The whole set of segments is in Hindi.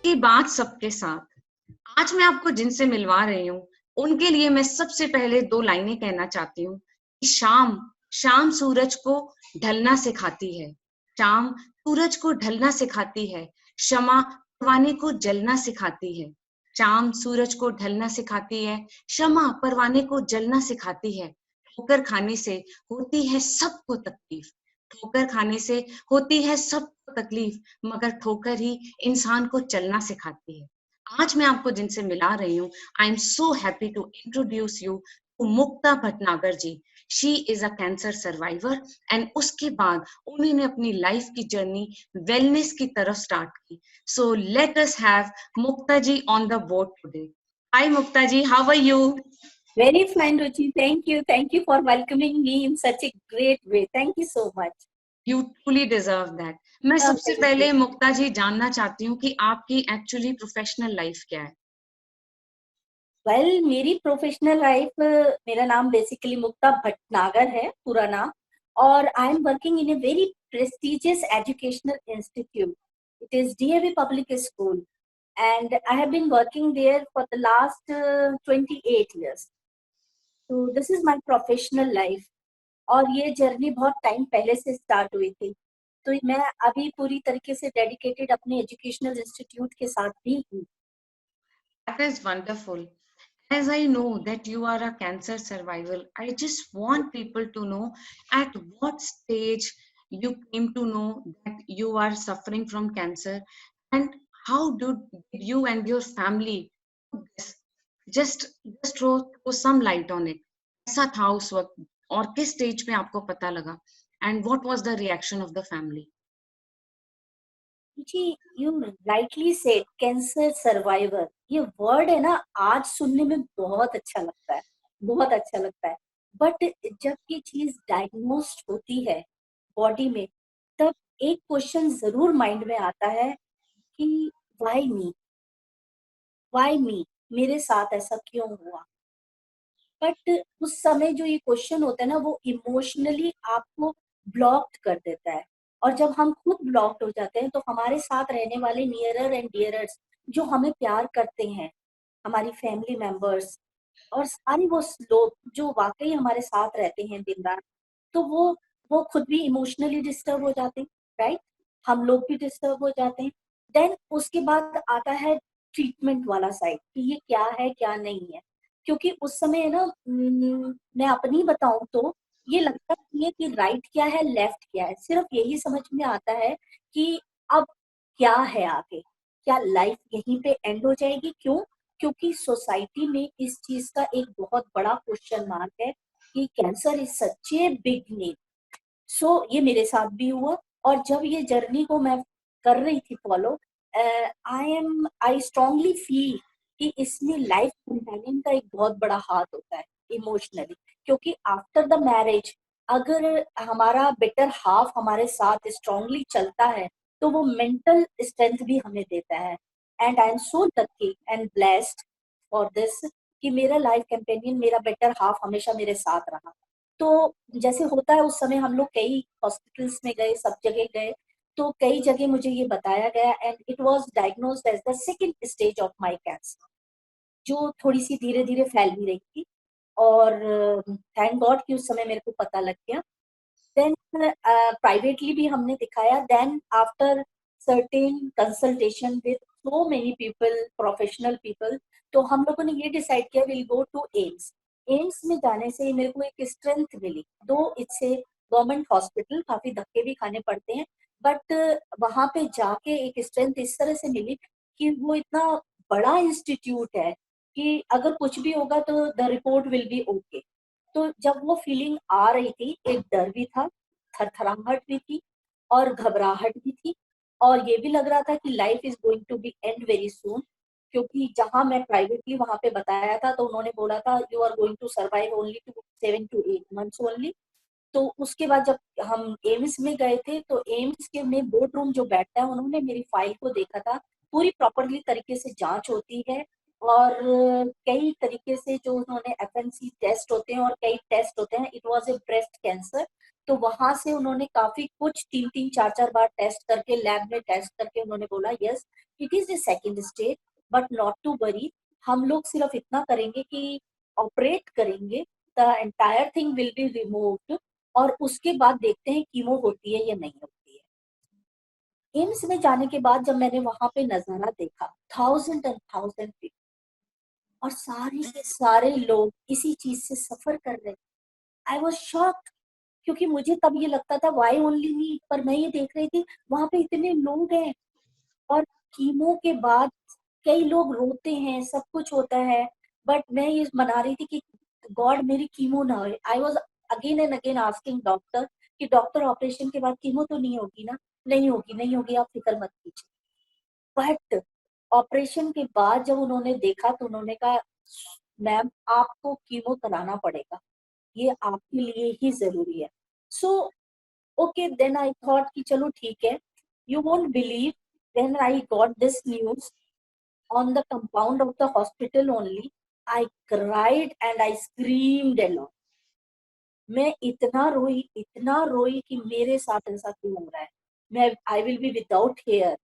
सबकी बात सबके साथ। आज मैं आपको जिनसे मिलवा रही हूँ, उनके लिए मैं सबसे पहले 2 लाइनें कहना चाहती हूँ कि शाम शाम सूरज को ढलना सिखाती है। शाम सूरज को ढलना सिखाती है। क्षमा परवाने को जलना सिखाती है। शाम सूरज को ढलना सिखाती है। क्षमा परवाने को जलना सिखाती है। ठोकर खाने से होती है सबको तकलीफ। ठोकर खाने से होती है सबको तकलीफ, मगर ठोकर ही इंसान को चलना सिखाती है। आज मैं आपको जिनसे मिला रही हूँ, I am so happy to introduce you to Mukta Bhatnagar ji. She is a cancer survivor and उसके बाद उन्होंने अपनी लाइफ की जर्नी वेलनेस की तरफ स्टार्ट की। So let us have Mukta ji on the board today. Hi Mukta ji, how are you? Very fine, Ruchi. Thank you. Thank you for welcoming me in such a great way. Thank you so much. You truly deserve that. मैं सबसे Thank पहले you. मुक्ता जी जानना चाहती हूँ कि आपकी एक्चुअली प्रोफेशनल लाइफ क्या है? Well, मेरी प्रोफेशनल लाइफ मेरा नाम बेसिकली मुक्ता भटनागर है पूरा नाम, और I am working in a very prestigious educational institute. It is DAV public school and I have been working there for the last 28 years. So this is my professional life. और ये जर्नी बहुत टाइम पहले से स्टार्ट हुई थी, तो मैं अभी पूरी तरीके से डेडिकेटेड अपने एजुकेशनल इंस्टीट्यूट के साथ भी हूँ. That is wonderful. As I know that you are a cancer survivor, I just want people to know at what stage you came to know that you are suffering from cancer, and how did you and your family just throw some light on it. ऐसा था उस वक्त और किस स्टेज पे आपको पता लगा, and what was the reaction of the family? जी, you rightly said cancer survivor. ये वर्ड है ना, आज सुनने में बहुत अच्छा लगता है, बहुत अच्छा लगता है. बट जब ये चीज डायग्नोस्ड होती है बॉडी में, तब एक क्वेश्चन जरूर माइंड में आता है कि व्हाई मी, व्हाई मी, मेरे साथ ऐसा क्यों हुआ. बट उस समय जो ये क्वेश्चन होता है ना, वो इमोशनली आपको ब्लॉक्ड कर देता है. और जब हम खुद ब्लॉक्ड हो जाते हैं, तो हमारे साथ रहने वाले नियरर एंड डियरर्स जो हमें प्यार करते हैं, हमारी फैमिली मेंबर्स और सारे वो लोग जो वाकई हमारे साथ रहते हैं दिन रात, तो वो खुद भी इमोशनली डिस्टर्ब हो जाते हैं. राइट, हम लोग भी डिस्टर्ब हो जाते हैं. देन उसके बाद आता है ट्रीटमेंट वाला साइड कि ये क्या है क्या नहीं है. क्योंकि उस समय ना, मैं अपनी बताऊं तो ये लगता नहीं है कि राइट क्या है लेफ्ट क्या है. सिर्फ यही समझ में आता है कि अब क्या है आगे, क्या लाइफ यहीं पे एंड हो जाएगी. क्यों? क्योंकि सोसाइटी में इस चीज का एक बहुत बड़ा क्वेश्चन मार्क है कि cancer is such a big need. So ये मेरे साथ भी हुआ. और जब ये जर्नी को मैं कर रही थी फॉलो, आई स्ट्रांगली फील कि इसमें लाइफ कंपेनियन का एक बहुत बड़ा हाथ होता है इमोशनली. क्योंकि आफ्टर द मैरिज अगर हमारा बेटर हाफ हमारे साथ स्ट्रांगली चलता है, तो वो मेंटल स्ट्रेंथ भी हमें देता है. And I am so lucky and blessed for this कि मेरा लाइफ कंपेनियन, मेरा बेटर हाफ हमेशा मेरे साथ रहा. तो जैसे होता है, उस समय हम लोग कई हॉस्पिटल्स में गए, सब जगह गए, तो कई जगह मुझे ये बताया गया and it was diagnosed as the second stage of my cancer, जो थोड़ी सी धीरे धीरे फैल भी रही थी. और थैंक गॉड कि उस समय मेरे को पता लग गया. देन प्राइवेटली भी हमने दिखाया. Then after certain consultation with so many people, professional people, तो हम लोगों ने ये डिसाइड किया will go to AIIMS. AIIMS में जाने से मेरे को एक स्ट्रेंथ मिली. दो इससे गवर्नमेंट हॉस्पिटल, काफी धक्के भी खाने पड़ते हैं, बट वहां पे जाके एक स्ट्रेंथ इस तरह से मिली कि वो इतना बड़ा इंस्टीट्यूट है कि अगर कुछ भी होगा तो the report will be okay. तो जब वो फीलिंग आ रही थी, एक डर भी था, थरथराहट भी थी और घबराहट भी थी. और ये भी लग रहा था कि life is going to be end very soon. क्योंकि जहां मैं प्राइवेटली वहां पे बताया था, तो उन्होंने बोला था you are going to survive only to 7 to 8 months only. तो उसके बाद जब हम एम्स में गए थे, तो एम्स के में बोर्ड रूम जो बैठता है, उन्होंने मेरी फाइल को देखा था. पूरी प्रॉपरली तरीके से जांच होती है और कई तरीके से जो उन्होंने एफएनसी टेस्ट होते हैं और कई टेस्ट होते हैं. It was a breast cancer. तो वहां से उन्होंने काफी कुछ 3-3 4-4 बार टेस्ट करके, लैब में टेस्ट करके उन्होंने बोला yes it is the second stage, but not to worry, हम लोग सिर्फ इतना करेंगे कि ऑपरेट करेंगे, the entire thing will be removed, और उसके बाद देखते हैं कीमो होती है या नहीं होती है। एम्स में जाने के बाद जब मैंने वहां पे नजारा देखा, 1000 पीपल, और सारे के सारे लोग इसी चीज से सफर कर रहे, आई वॉज शॉक्ड, क्योंकि मुझे तब ये लगता था वाई ओनली मी, पर मैं ये देख रही थी वहां पे इतने लोग हैं, और कीमो के बाद कई लोग रोते हैं, सब कुछ होता है, बट मैं ये मना रही थी कि गॉड मेरी कीमो ना हो। I was again and again asking doctor कि डॉक्टर ऑपरेशन के बाद कीमो तो नहीं होगी ना? नहीं होगी, नहीं होगी, आप फिक्र मत कीजिए। बट ऑपरेशन के बाद जब उन्होंने देखा तो उन्होंने कहा मैम आपको कीमो कराना पड़ेगा, ये आपके लिए ही जरूरी है। So okay, then I thought कि चलो ठीक है। You won't believe, then I got this news on the compound of the hospital only, I cried and I screamed a lot. मैं इतना रोई कि मेरे साथ ऐसा क्यों हो रहा है, मैं I will be without hair,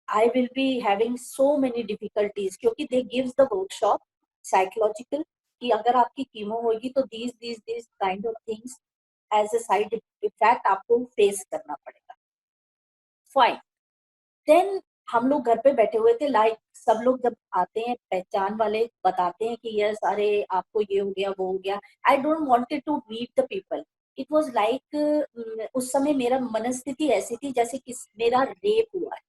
I will be having so many difficulties, क्योंकि they gives the workshop psychological कि अगर आपकी कीमो होगी तो these kind of things as a side effect आपको फेस करना पड़ेगा। फाइन, देन हम लोग घर पे बैठे हुए थे, लाइक सब लोग जब आते हैं पहचान वाले बताते हैं कि यस अरे आपको ये हो गया वो हो गया, I don't wanted to meet the people. It was like उस समय मेरा मनस्थिति ऐसी थी जैसे कि मेरा रेप हुआ है।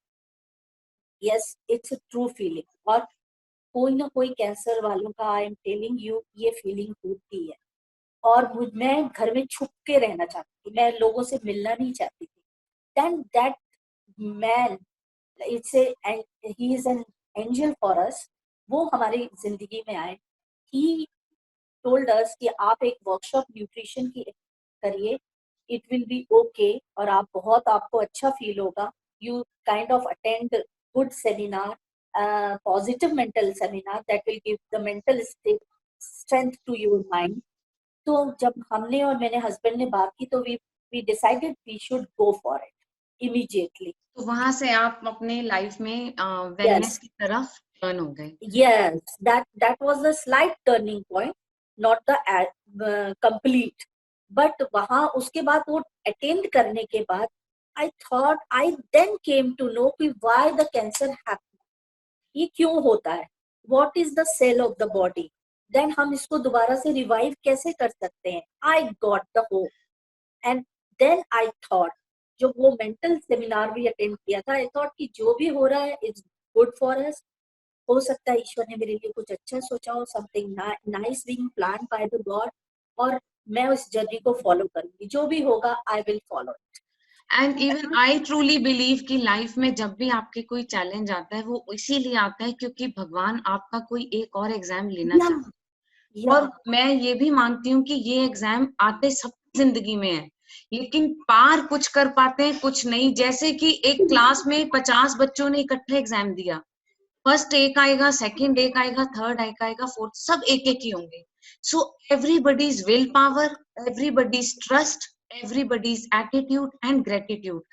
Yes, it's a true feeling, और कोई ना कोई कैंसर वालों का आई एम टेलिंग यू ये फीलिंग होती है। और मैं घर में छुप के रहना चाहती थी, मैं लोगों से मिलना नहीं चाहती थी। Then that man, it's a he is an angel for us, वो हमारी जिंदगी में आए। ही टोल्ड अस कि आप एक वर्कशॉप न्यूट्रिशन की करिए, इट विल बी ओके, और आप बहुत आपको अच्छा फील होगा। You kind of attend good seminar, positive mental seminar that will give the mental strength to your mind. तो जब हमने और मेरे हस्बैंड ने बात की तो we decided we should go for it immediately. तो वहां से आप अपने लाइफ में यस, वेलनेस की तरफ टर्न हो गए। yes, that was a slight turning point, not the complete, but वहां उसके बाद वो अटेंड करने के बाद I thought I then came to know कि why the cancer happened, ये क्यों होता है, what is the cell of the body, then हम इसको दोबारा से रिवाइव कैसे कर सकते हैं। I got the hope, and then I thought, जो वो मेंटल सेमिनार भी अटेंड किया था, आई थॉट कि जो भी हो रहा है इट्स गुड फॉर अस, हो सकता है ईश्वर ने मेरे लिए कुछ अच्छा सोचा हो, something nice being plan by the God, और मैं उस जर्नी को फॉलो करूंगी, जो भी होगा I will follow. And even I truly believe कि लाइफ में जब भी आपके कोई चैलेंज आता है वो इसीलिए आता है क्योंकि भगवान आपका कोई एक और एग्जाम लेना या चाहता है। या और मैं ये भी मानती हूँ कि ये एग्जाम आते सबकी जिंदगी में है, लेकिन पार कुछ कर पाते हैं कुछ नहीं। जैसे कि एक क्लास में 50 बच्चों ने इकट्ठे एग्जाम दिया, फर्स्ट एक आएगा, सेकंड एक आएगा, थर्ड एक आएगा, फोर्थ, सब एक एक ही होंगे। So everybody's will power, everybody's trust, everybody's attitude and gratitude,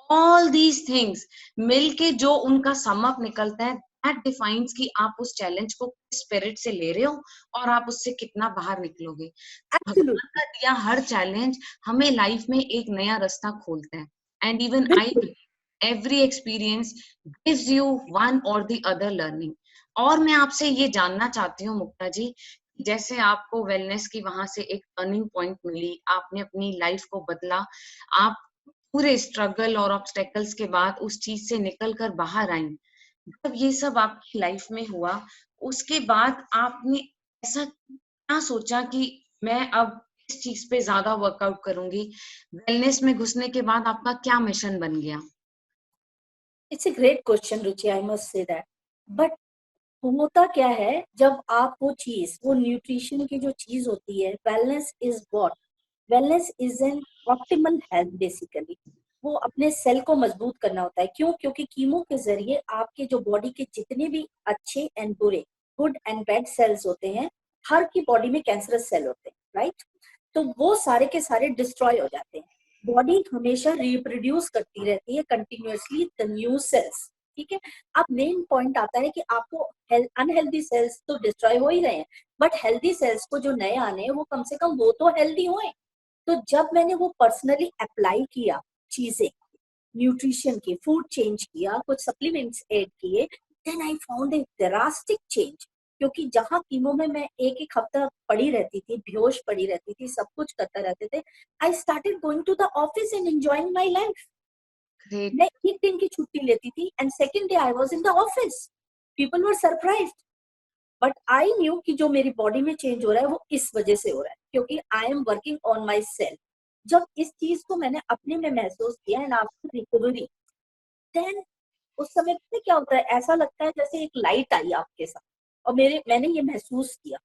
all these things मिलके जो उनका समअप निकलता है, दैट डिफाइंस कि आप उस चैलेंज को स्पिरिट से ले रहे हो और आप उससे कितना बाहर निकलोगे। भगवान एब्सोल्युटली, का दिया हर चैलेंज हमें लाइफ में एक नया रास्ता खोलता है। एंड इवन आई, बिल्कुल। every experience gives you one or the other learning। और मैं आपसे ये जानना चाहती हूँ मुक्ता जी, जैसे आपको वेलनेस की वहां से एक टर्निंग पॉइंट मिली, आपने अपनी लाइफ को बदला, आप पूरे स्ट्रगल और ऑब्स्टेकल्स के बाद उस चीज से निकल कर बाहर आई, जब ये सब आपकी लाइफ में हुआ उसके बाद आपने ऐसा क्या सोचा कि मैं अब इस चीज पे ज्यादा वर्कआउट करूंगी? वेलनेस में घुसने के बाद आपका क्या मिशन बन गया? It's a great question Ruchi, I must say that. But होता क्या है, जब आप वो चीज, वो न्यूट्रिशन की जो चीज होती है, wellness is what, wellness is an optimal health basically. वो अपने सेल को मजबूत करना होता है, क्यों? क्योंकि कीमो के जरिए आपके जो बॉडी के जितने भी अच्छे एंड बुरे, गुड एंड बैड सेल्स होते हैं, हर की बॉडी में कैंसरस सेल होते हैं, राइट? तो वो सारे के सारे डिस्ट्रॉय हो जाते हैं। बॉडी हमेशा रिप्रोड्यूस करती रहती है कंटिन्यूअसली द न्यू सेल्स, ठीक है। अब मेन पॉइंट आता है कि आपको अनहेल्दी सेल्स तो डिस्ट्रॉय हो ही रहे हैं, बट हेल्दी सेल्स को जो नए आने हैं वो कम से कम वो तो हेल्दी होए। तो जब मैंने वो पर्सनली अप्लाई किया चीजें, न्यूट्रिशन की, फूड चेंज किया, कुछ सप्लीमेंट्स ऐड किए, then I found a drastic change. क्योंकि जहां कीमो में मैं एक एक हफ्ता पड़ी रहती थी, बेहोश पड़ी रहती थी, सब कुछ करते रहते थे, I started going to the office and enjoying my life. Great. मैं एक दिन की छुट्टी लेती थी and second day I was in the office. People were surprised, but I knew कि जो मेरी बॉडी में चेंज हो रहा है वो इस वजह से हो रहा है, क्योंकि I am working on my self. जब इस चीज को मैंने अपने में महसूस किया एंड आफ्टर रिकवरी, देन उस समय पे क्या होता है, ऐसा लगता है जैसे एक लाइट आई आपके साथ, और मैंने ये महसूस किया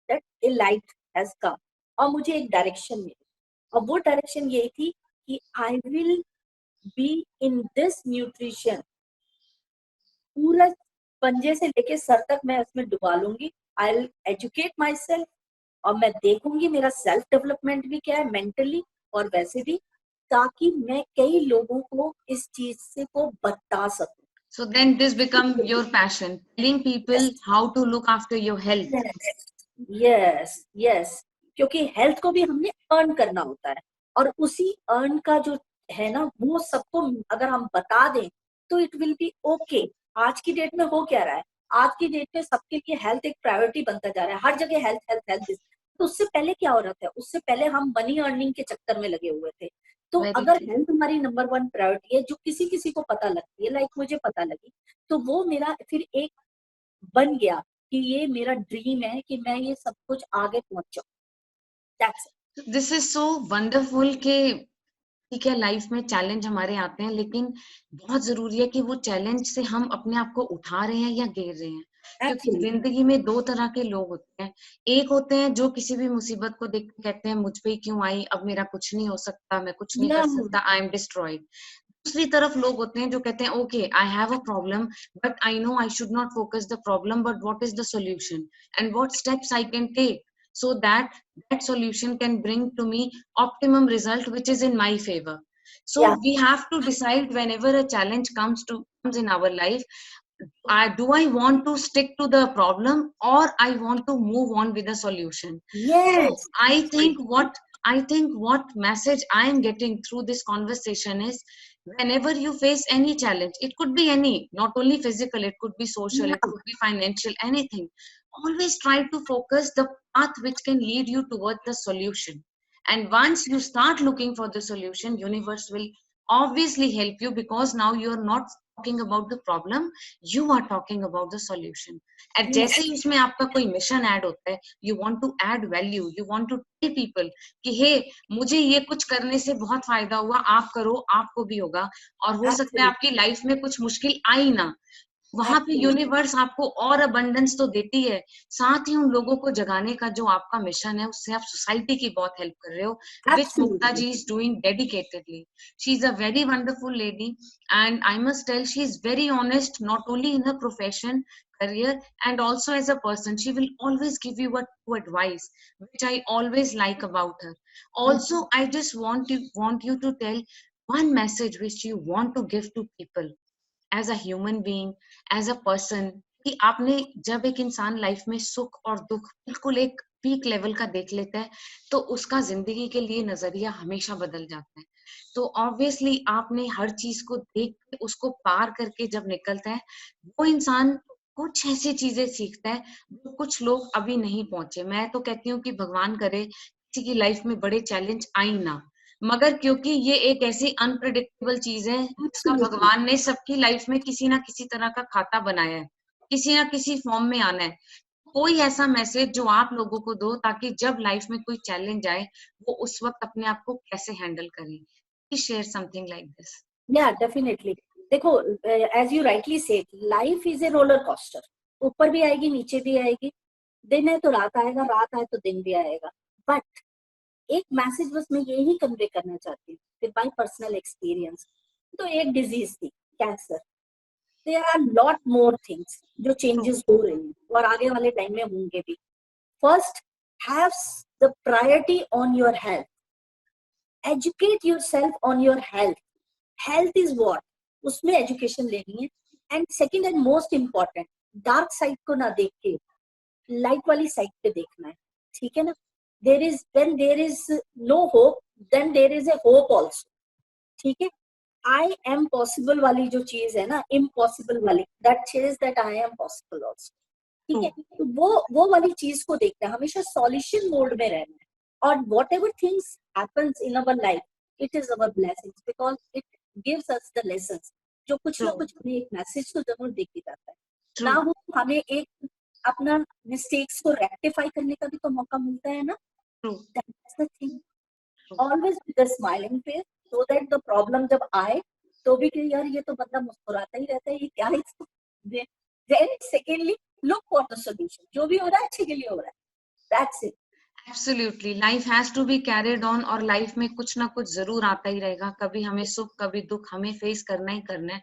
that A light has come, और मुझे एक डायरेक्शन मिली, और वो डायरेक्शन ये थी कि आई will be in this nutrition, पूरा पंजे से लेके सर तक मैं उसमें डुबा लूंगी। I will educate my self, और मैं देखूंगी मेरा सेल्फ डेवलपमेंट भी क्या है मेंटली और वैसे भी, ताकि मैं कई लोगों को इस चीज से को बता सकूं। So then this become your passion, telling people how to look after your health. Yes yes, क्योंकि हेल्थ को भी हमने अर्न करना होता है, और उसी अर्न का जो है ना, वो सबको अगर हम बता दें तो इट विल बी ओके। आज की डेट में हो क्या रहा है, आज की डेट में सबके लिए हेल्थ एक प्रायोरिटी बनता जा रहा है, हर जगह हेल्थ हेल्थ हेल्थ। तो उससे पहले क्या हो रहा था, उससे पहले हम मनी अर्निंग के चक्कर में लगे हुए थे। तो Very अगर true. हेल्थ हमारी नंबर 1 प्रायोरिटी है, जो किसी किसी को पता लगती है, लाइक मुझे पता लगी, तो वो मेरा फिर एक बन गया कि ये मेरा ड्रीम है कि मैं ये सब कुछ आगे पहुंच जाऊं। That's it. This is so wonderful कि ठीक है, लाइफ में चैलेंज हमारे आते हैं, लेकिन बहुत जरूरी है कि वो चैलेंज से हम अपने आप को उठा रहे हैं या गिर रहे हैं। क्योंकि Absolutely. जिंदगी में दो तरह के लोग होते हैं। एक होते हैं जो किसी भी मुसीबत को देख के कहते हैं मुझ पे ही क्यों आई, अब मेरा कुछ नहीं हो सकता, मैं कुछ नहीं कर Yeah. सकता, आई एम डिस्ट्रॉयड। दूसरी तरफ लोग होते हैं जो कहते हैं okay, I have a problem, but I know I should not focus the problem, but what is the solution and what steps I can take so that solution can bring to me optimum result which is in my favor. So Yeah. we have to decide whenever a challenge comes in our life, do I want to stick to the problem or I want to move on with the solution. So Yes. I think what message I am getting through this conversation is, whenever you face any challenge, it could be any, not only physical, it could be social, it Yeah. could be financial, anything, always try to focus the path which can lead you towards the solution. And once you start looking for the solution, universe will obviously help you, because now you are not talking about the problem, you are talking about the solution. And Yes. जैसे ही उसमें आपका कोई मिशन ऐड होता है, you want to add value, you want to tell people कि हे, मुझे ये कुछ करने से बहुत फायदा हुआ, आप करो, आपको भी होगा। और हो सकता है Absolutely. आपकी लाइफ में कुछ मुश्किल आई ना, वहां पे Absolutely. यूनिवर्स आपको और अबंडेंस तो देती है, साथ ही उन लोगों को जगाने का जो आपका मिशन है, उससे आप सोसाइटी की बहुत हेल्प कर रहे हो, which Mukta Absolutely. Ji is doing dedicatedly. She is a very wonderful lady, and I must tell she is very honest, not only in her profession, career, and also as a person. She will always give you a true advice, which I always like about her. Also, I just want you to tell one message which you want to give to people as a human being, as a person, कि आपने, जब एक इंसान लाइफ में सुख और दुख बिल्कुल एक पीक लेवल का देख लेता है, तो उसका जिंदगी के लिए नजरिया हमेशा बदल जाता है। तो ऑब्वियसली आपने हर चीज को देख के उसको पार करके जब निकलता है, वो इंसान कुछ ऐसी चीजें सीखता है जो कुछ लोग अभी नहीं पहुंचे। मैं तो कहती हूँ कि भगवान करे किसी की लाइफ में बड़े चैलेंज आई ना, मगर क्योंकि ये एक ऐसी अनप्रिडिक्टेबल चीज है जिसका Absolutely. भगवान ने सबकी लाइफ में किसी ना किसी तरह का खाता बनाया है, किसी ना किसी फॉर्म में आना है। कोई ऐसा मैसेज जो आप लोगों को दो, ताकि जब लाइफ में कोई चैलेंज आए, वो उस वक्त अपने आप को कैसे हैंडल करें। Please share something like this. Yeah, definitely. देखो, as you rightly said, life is a roller coaster. ऊपर भी आएगी, नीचे भी आएगी, दिन है तो रात आएगा, रात आए तो दिन भी आएगा। बट एक मैसेज बस मैं यही कन्वे करना चाहती हूँ, विद माय पर्सनल एक्सपीरियंस। तो एक डिजीज थी, cancer. There are lot more things जो True. चेंजेस हो रही हैं और आगे वाले टाइम में होंगे भी। First, have the priority on your health. Educate yourself on your health. Health is what? उसमें education लेनी है. And second and most important, dark side को ना देख के light वाली side पे देखना है. ठीक है ना? When there is no hope, then there is a hope also. ठीक है? I am possible वाली जो चीज है ना, impossible वाली, that says that I am possible also. ठीक है? तो वो वाली चीज को देखना है, हमेशा solution mode में रहना है. और whatever things happens in our life, it is our blessings because it gives us the lessons. जो कुछ ना कुछ हमें एक मैसेज तो जरूर दे के जाता है ना, वो हमें एक अपना मिस्टेक्स को रेक्टिफाई करने का भी तो मौका मिलता है ना. That's the thing. Always with a smiling face so that the problem जब आए तो भी कि यार ये तो बंदा मुस्कुराता ही रहता है, ये क्या है. Then secondly, look for the solution. जो भी हो रहा है अच्छे के लिए हो रहा है. That's it. Absolutely. Life has to be carried on और लाइफ में कुछ ना कुछ जरूर आता ही रहेगा. कभी हमें सुख कभी दुख हमें फेस करना ही करना है.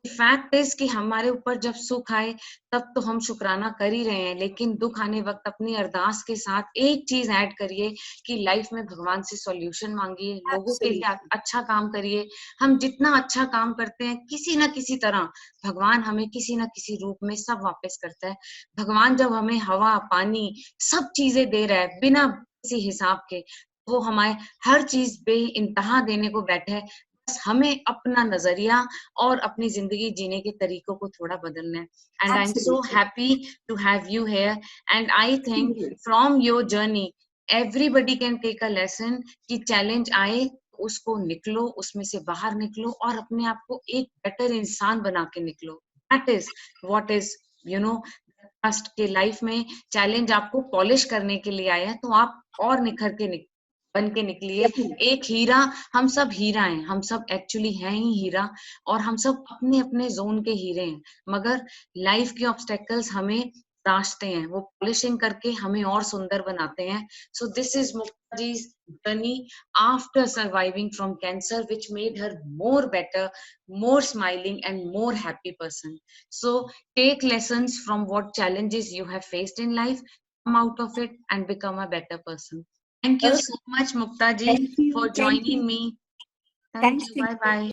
फैक्ट इज कि हमारे ऊपर जब सुख आए तब तो हम शुक्राना कर ही रहे हैं, लेकिन दुख आने वक्त अपनी अरदास के साथ एक चीज ऐड करिए कि लाइफ में भगवान से सॉल्यूशन मांगिए, लोगों के लिए अच्छा काम करिए. हम जितना अच्छा काम करते हैं किसी ना किसी तरह भगवान हमें किसी ना किसी रूप में सब वापस करता है. भगवान जब हमें हवा पानी सब चीजें दे रहा है बिना किसी हिसाब के, वो हमें हर चीज बेइंतहा देने को बैठे है. बस हमें अपना नजरिया और अपनी जिंदगी जीने के तरीकों को थोड़ा बदलना है. And I am so happy to have you here and I think from your journey everybody can take a lesson कि चैलेंज आए उसको निकलो, उसमें से बाहर निकलो और अपने आप को एक बेटर इंसान बना के निकलो. That is what is trust के लाइफ में चैलेंज आपको पॉलिश करने के लिए आया है, तो आप और निखर के बन के निकलिए. एक हीरा, हम सब हीरा हैं, हम सब एक्चुअली हैं ही हीरा और हम सब अपने अपने जोन के हीरे हैं, मगर लाइफ के ऑब्स्टेकल्स हमें तराशते हैं, वो पॉलिशिंग करके हमें और सुंदर बनाते हैं. So this is Mukta ji's journey after surviving from cancer, which made her more better, more smiling and more happy person. So take lessons from what challenges you have faced in life, come out of it and become a better person. Thank you so much, Mukta ji, for joining me. Thank you. Bye bye.